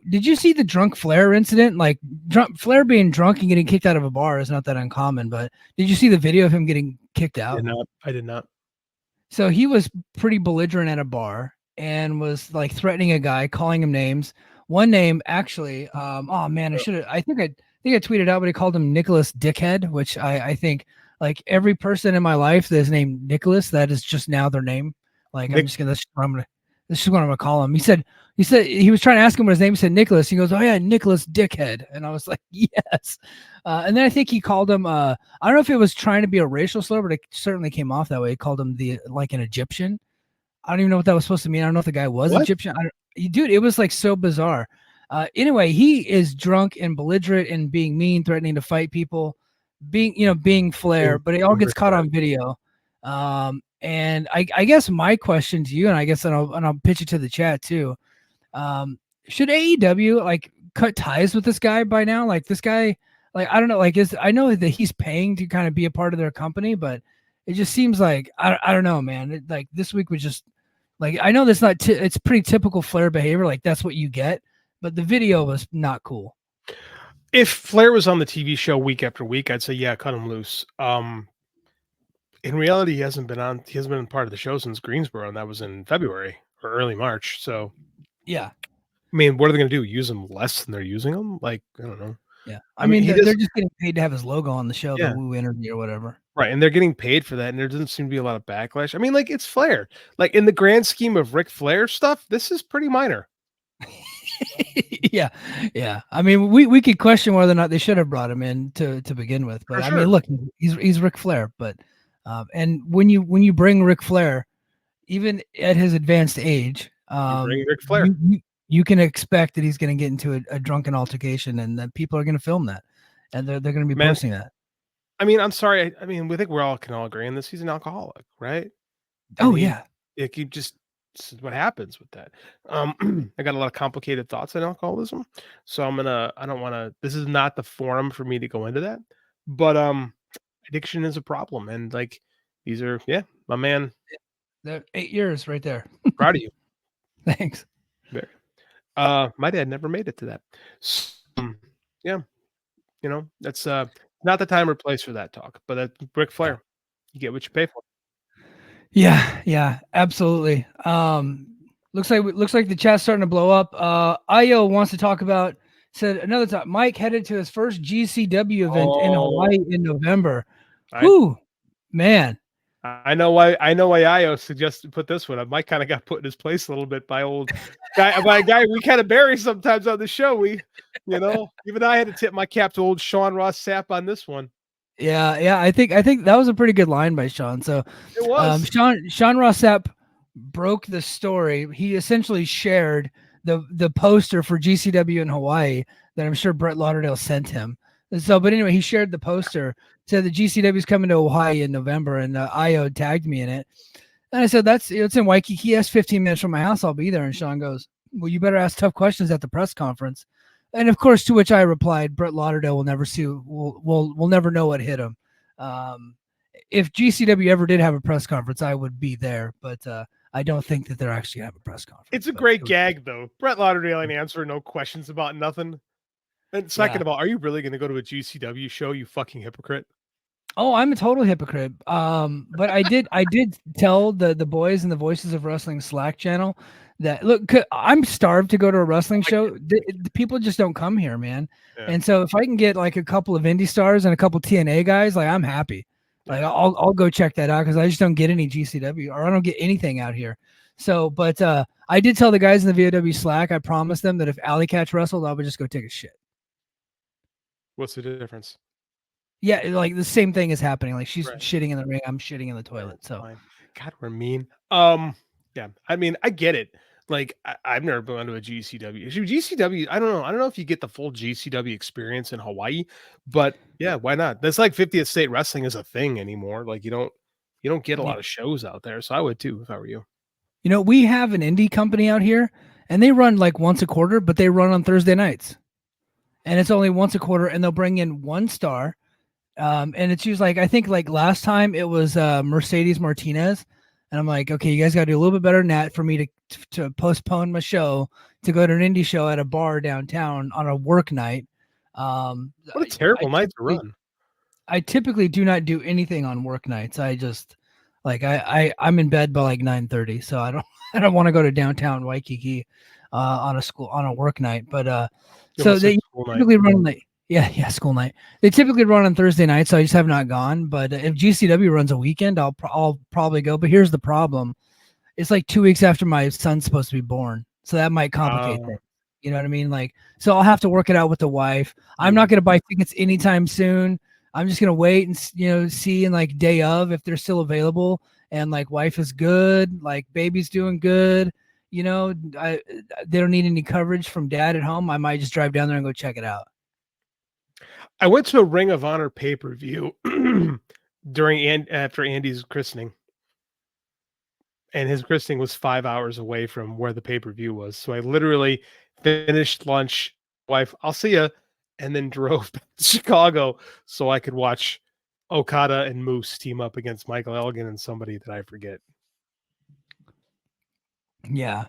did you see the drunk Flair incident? Like Flair being drunk and getting kicked out of a bar is not that uncommon, but did you see the video of him getting kicked out? I did not. So he was pretty belligerent at a bar and was like threatening a guy, calling him names. One name actually, oh man, I think I tweeted out, but he called him Nicholas Dickhead, which I think like every person in my life that is named Nicholas, that is just now their name. Like this is what I'm gonna call him. He said he was trying to ask him what his name. He said Nicholas. He goes, oh yeah, Nicholas Dickhead. And I was like, yes. And then I think he called him. I don't know if it was trying to be a racial slur, but it certainly came off that way. He called him like an Egyptian. I don't even know what that was supposed to mean. I don't know if the guy was Egyptian. Dude, it was like so bizarre. Anyway, he is drunk and belligerent and being mean, threatening to fight people, being Flair, but it all gets caught on video. And I guess my question to you, and I guess I'll pitch it to the chat too. Should AEW like cut ties with this guy by now? Like this guy, like I don't know, like I know that he's paying to kind of be a part of their company, but it just seems like I don't know, man. Like this week was just like I know that's not it's pretty typical Flair behavior. Like that's what you get, but the video was not cool. If Flair was on the TV show week after week, I'd say yeah, cut him loose. In reality, he hasn't been part of the show since Greensboro, and that was in February or early March. So, yeah. I mean, what are they going to do? Use him less than they're using him? Like, I don't know. Yeah. I mean they're just getting paid to have his logo on the show, the Woo interview or whatever. Right. And they're getting paid for that. And there doesn't seem to be a lot of backlash. I mean, like, it's Flair. Like, in the grand scheme of Ric Flair stuff, this is pretty minor. Yeah. I mean, we could question whether or not they should have brought him in to begin with. But I mean, look, he's Ric Flair, but and when you bring Ric Flair, even at his advanced age, you bring Ric Flair. You can expect that he's going to get into a drunken altercation, and that people are going to film that, and they're going to be posting that. I mean, I'm sorry. I mean, we think can all agree on this. He's an alcoholic, right? Yeah. This is what happens with that. I got a lot of complicated thoughts on alcoholism, so I don't want to. This is not the forum for me to go into that, but addiction is a problem, and like these are my man. They're 8 years right there. Proud of you. Thanks. Very. My dad never made it to that. So, that's not the time or place for that talk. But Ric Flair, you get what you pay for. Yeah, absolutely. Looks like the chat's starting to blow up. Io wants to talk about another time. Mike headed to his first GCW event in Hawaii in November. Whoo, man. I know why Io suggested to put this one. Mike kind of got put in his place a little bit by a guy we kind of bury sometimes on the show. Even I had to tip my cap to old Sean Ross Sapp on this one. Yeah. I think that was a pretty good line by Sean. So it was. Sean Ross Sapp broke the story. He essentially shared the poster for GCW in Hawaii that I'm sure Brett Lauderdale sent him. So, but anyway, he shared the poster, said the GCW is coming to Hawaii in November, and Io tagged me in it. And I said, it's in Waikiki. That's 15 minutes from my house. I'll be there. And Sean goes, well, you better ask tough questions at the press conference. And of course, to which I replied, Brett Lauderdale will never see. We'll never know what hit him. If GCW ever did have a press conference, I would be there. But I don't think that they're actually have a press conference. It's a great gag, though. Brett Lauderdale ain't answering no questions about nothing. And second of all, are you really going to go to a GCW show, you fucking hypocrite? Oh, I'm a total hypocrite. But I did tell the boys in the Voices of Wrestling Slack channel that, look, I'm starved to go to a wrestling show. The people just don't come here, man. Yeah. And so if I can get like a couple of indie stars and a couple TNA guys, like I'm happy. Like I'll go check that out because I just don't get any GCW or I don't get anything out here. So, but I did tell the guys in the VOW Slack, I promised them that if Alley Catch wrestled, I would just go take a shit. What's the difference? Yeah, like the same thing is happening. Like she's shitting in the ring, I'm shitting in the toilet. So, God, we're mean. Yeah, I mean, I get it. Like I've never been to a GCW. GCW, I don't know if you get the full GCW experience in Hawaii, but yeah, why not? That's like 50th State Wrestling is a thing anymore. Like you don't get a lot of shows out there. So I would too if I were you. We have an indie company out here, and they run like once a quarter, but they run on Thursday nights. And it's only once a quarter, and they'll bring in one star. And it's usually like, I think like last time it was Mercedes Martinez. And I'm like, okay, you guys got to do a little bit better than that for me to postpone my show to go to an indie show at a bar downtown on a work night. What a I terrible night to typically run. I typically do not do anything on work nights. I just like I'm in bed by like 9:30, so I don't I don't want to go to downtown Waikiki on a work night. But You so almost said they school night. typically run late. Yeah, school night. They typically run on Thursday night, so I just have not gone. But if GCW runs a weekend, I'll probably go. But here's the problem: it's like 2 weeks after my son's supposed to be born, so that might complicate Uh, things. You know what I mean? Like, so I'll have to work it out with the wife. I'm not mm. gonna buy tickets anytime soon. I'm just gonna wait and see in like day of if they're still available and like wife is good, like baby's doing good. I they don't need any coverage from dad at home. I might just drive down there and go check it out. I went to a Ring of Honor pay-per-view during and after Andy's christening, and his christening was 5 hours away from where the pay-per-view was. So I literally finished lunch, wife, I'll see ya, and then drove back to Chicago so I could watch Okada and Moose team up against Michael Elgin and somebody that I forget. Yeah.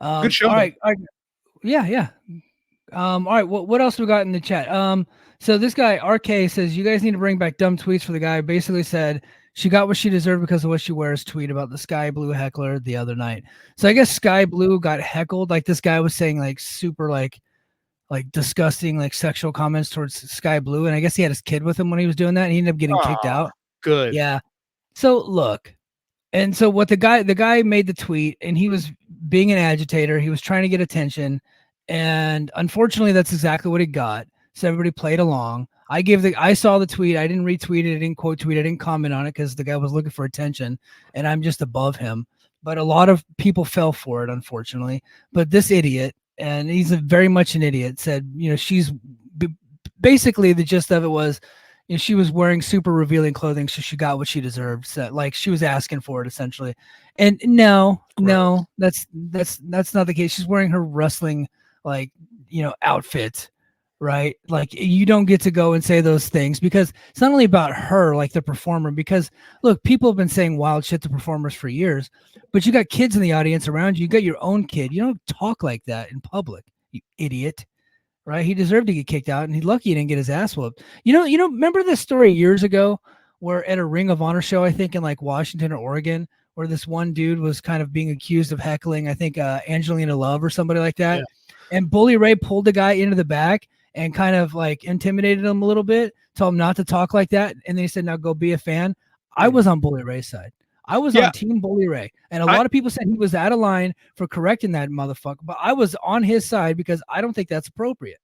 Good show All though. right. Yeah. All right, what else we got in the chat? So this guy RK says you guys need to bring back dumb tweets for the guy. Basically said she got what she deserved because of what she wears. Tweet about the Skye Blue heckler the other night. So I guess Skye Blue got heckled. Like this guy was saying like super like disgusting like sexual comments towards Skye Blue, and I guess he had his kid with him when he was doing that, and he ended up getting kicked Ah, out. good. Yeah. So look, and so what the guy made the tweet and he was being an agitator. He was trying to get attention. And unfortunately, that's exactly what he got. So everybody played along. I saw the tweet. I didn't retweet it. I didn't quote tweet. I didn't comment on it because the guy was looking for attention and I'm just above him. But a lot of people fell for it, unfortunately. But this idiot, and he's very much an idiot, said, she's basically the gist of it was, she was wearing super revealing clothing, so she got what she deserved. So, like she was asking for it essentially. And no, Gross. that's not the case. She's wearing her wrestling like outfit, right? Like you don't get to go and say those things because it's not only about her, like the performer. Because look, people have been saying wild shit to performers for years, but you got kids in the audience around you. You got your own kid. You don't talk like that in public, you idiot. Right? He deserved to get kicked out, and he's lucky he didn't get his ass whooped. Remember this story years ago where at a Ring of Honor show, I think in like Washington or Oregon, where this one dude was kind of being accused of heckling, I think Angelina Love or somebody like Yeah. that. And Bully Ray pulled the guy into the back and kind of like intimidated him a little bit, told him not to talk like that. And then he said, now go be a fan. I was on Bully Ray's side. I was Yeah. on Team Bully Ray. And a I lot of people said he was out of line for correcting that motherfucker. But I was on his side because I don't think that's appropriate.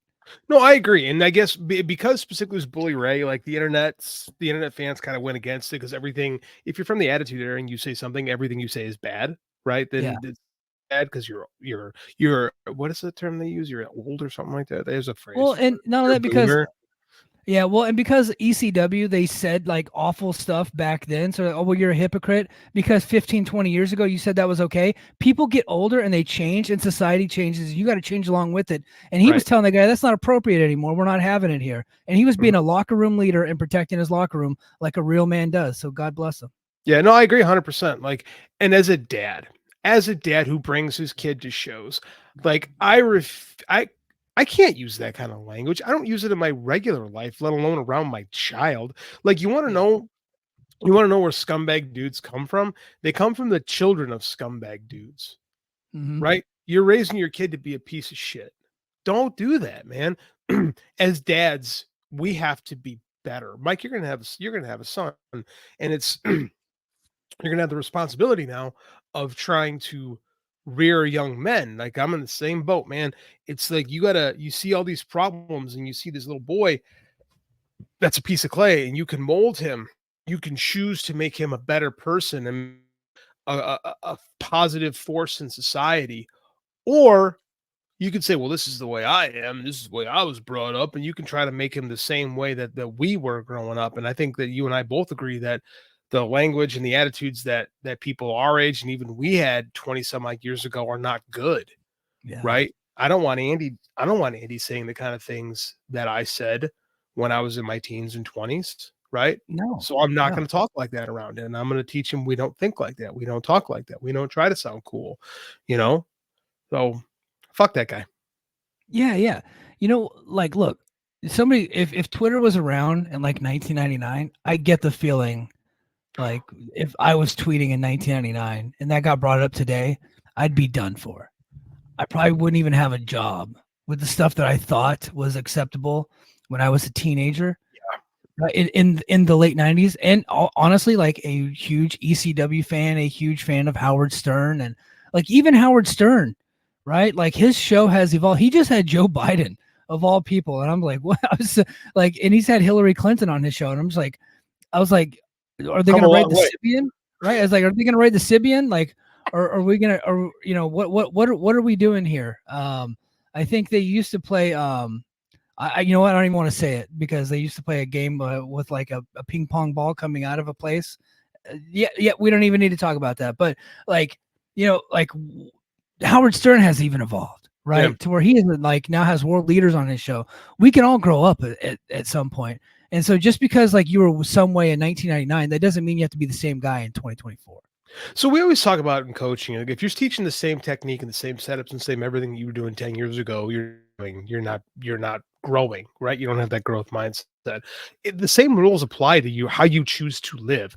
No, I agree, and I guess because specifically it was Bully Ray, like the internet fans kind of went against it because everything. If you're from the Attitude Era and you say something, everything you say is bad, right? Yeah. Then it's bad because you're what is the term they use? You're old or something like that. There's a Well, phrase for and it. not only You're a that, because boomer, and because ECW, they said like awful stuff back then. So, oh, well, you're a hypocrite because 15, 20 years ago, you said that was okay. People get older and they change and society changes. You got to change along with it. And he was right? telling the guy, that's not appropriate anymore. We're not having it here. And he was Mhm. being a locker room leader and protecting his locker room like a real man does. So God bless him. Yeah, no, I agree 100%. Like, and as a dad who brings his kid to shows, like I can't use that kind of language. I don't use it in my regular life, let alone around my child. Like, Yeah. you want to know where scumbag dudes come from? They come from the children of scumbag dudes, Mm-hmm. right? You're raising your kid to be a piece of shit. Don't do that, man. As dads, we have to be better. Mike, you're gonna have a son, and it's you're gonna have the responsibility now of trying to rear young men. Like I'm in the same boat, man. It's like you see all these problems and you see this little boy that's a piece of clay and you can mold him. You can choose to make him a better person and a positive force in society. Or you could say, well, this is the way I am. This is the way I was brought up. And you can try to make him the same way that we were growing up. And I think that you and I both agree that the language and the attitudes that people our age and even we had 20 some odd years ago are not good. Yeah. Right. I don't want Andy saying the kind of things that I said when I was in my teens and 20s. Right. No. So I'm not No. going to talk like that around him. And I'm going to teach him we don't think like that. We don't talk like that. We don't try to sound cool, you know? So Fuck that guy. Yeah, yeah. You know, like, look, somebody, if Twitter was around in like 1999, I get the feeling like if I was tweeting in 1999 and that got brought up today, I'd be done for. I probably wouldn't even have a job with the stuff that I thought was acceptable when I was a teenager. In the late 90s, and honestly, like a huge ECW fan, a huge fan of Howard Stern, and like even Howard Stern, right? Like his show has evolved. He just had Joe Biden of all people, and I'm like, what? I was like, and he's had Hillary Clinton on his show, and I'm just like, I was like, are they Come going a to write long the way. Sibian? Right? I was like, are they going to write the Sibian? Like, or are we going to, or you know, what are we doing here? I think they used to play. You know what? I don't even want to say it because they used to play a game with like a ping pong ball coming out of a place. Yeah, we don't even need to talk about that. But like, you know, like Howard Stern has even evolved, right? Yeah. To where he is like now has world leaders on his show. We can all grow up at some point. And so just because like you were some way in 1999, that doesn't mean you have to be the same guy in 2024. So we always talk about in coaching, like if you're teaching the same technique and the same setups and same everything you were doing 10 years ago, you're not growing, right? You don't have that growth mindset. The same rules apply to you, how you choose to live.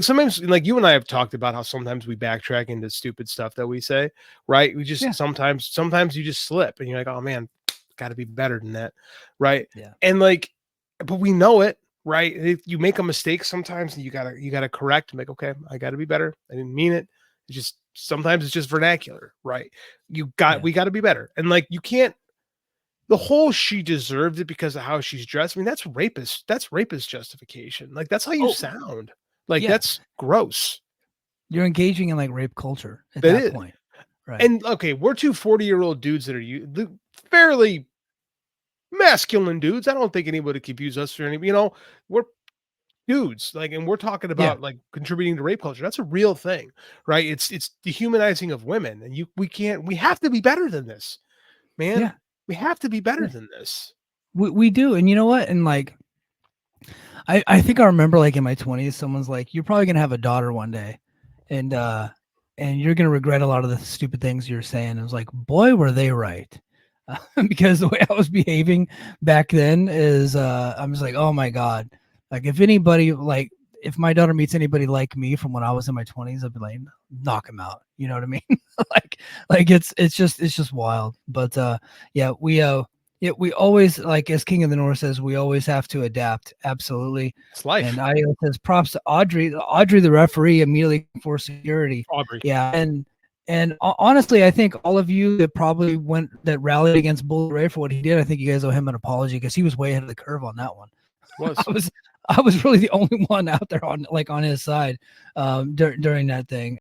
Sometimes, like you and I have talked about how sometimes we backtrack into stupid stuff that we say, right? We just Yeah. sometimes you just slip and you're like, oh man, got to be better than that, right? Yeah. And like, but we know it, right? If you make a mistake sometimes, you gotta correct and make, okay, I gotta be better. I didn't mean it. It's just sometimes it's just vernacular, right? We gotta be better. And like you can't the whole she deserved it because of how she's dressed. I mean, that's rapist justification. Like that's how you Oh, sound. Like yeah. that's gross. You're engaging in like rape culture at That that is. point. Right. And okay, we're two 40-year-old dudes that are fairly masculine dudes. I don't think anybody could use us for any, we're dudes, like, and we're talking Yeah. about like contributing to rape culture. That's a real thing, right? It's dehumanizing of women, and we have to be better than this, man. Yeah. We have to be better Yeah. than this. We do. And you know what? And like, I think I remember like in my 20s, someone's like, you're probably gonna have a daughter one day, and you're gonna regret a lot of the stupid things you're saying. I was like, boy, were they right. Because the way I was behaving back then is I'm just like, oh my God. Like if anybody like if my daughter meets anybody like me from when I was in my 20s, I'd be like, knock him out. You know what I mean? like it's just wild. But yeah, we always, like as King of the North says, we always have to adapt. Absolutely. It's life. And I says props to Audrey, the referee, immediately for security. Aubrey. Yeah, and honestly, I think all of you that probably that rallied against Bully Ray for what he did, I think you guys owe him an apology because he was way ahead of the curve on that one. Was I was really the only one out there on his side during that thing.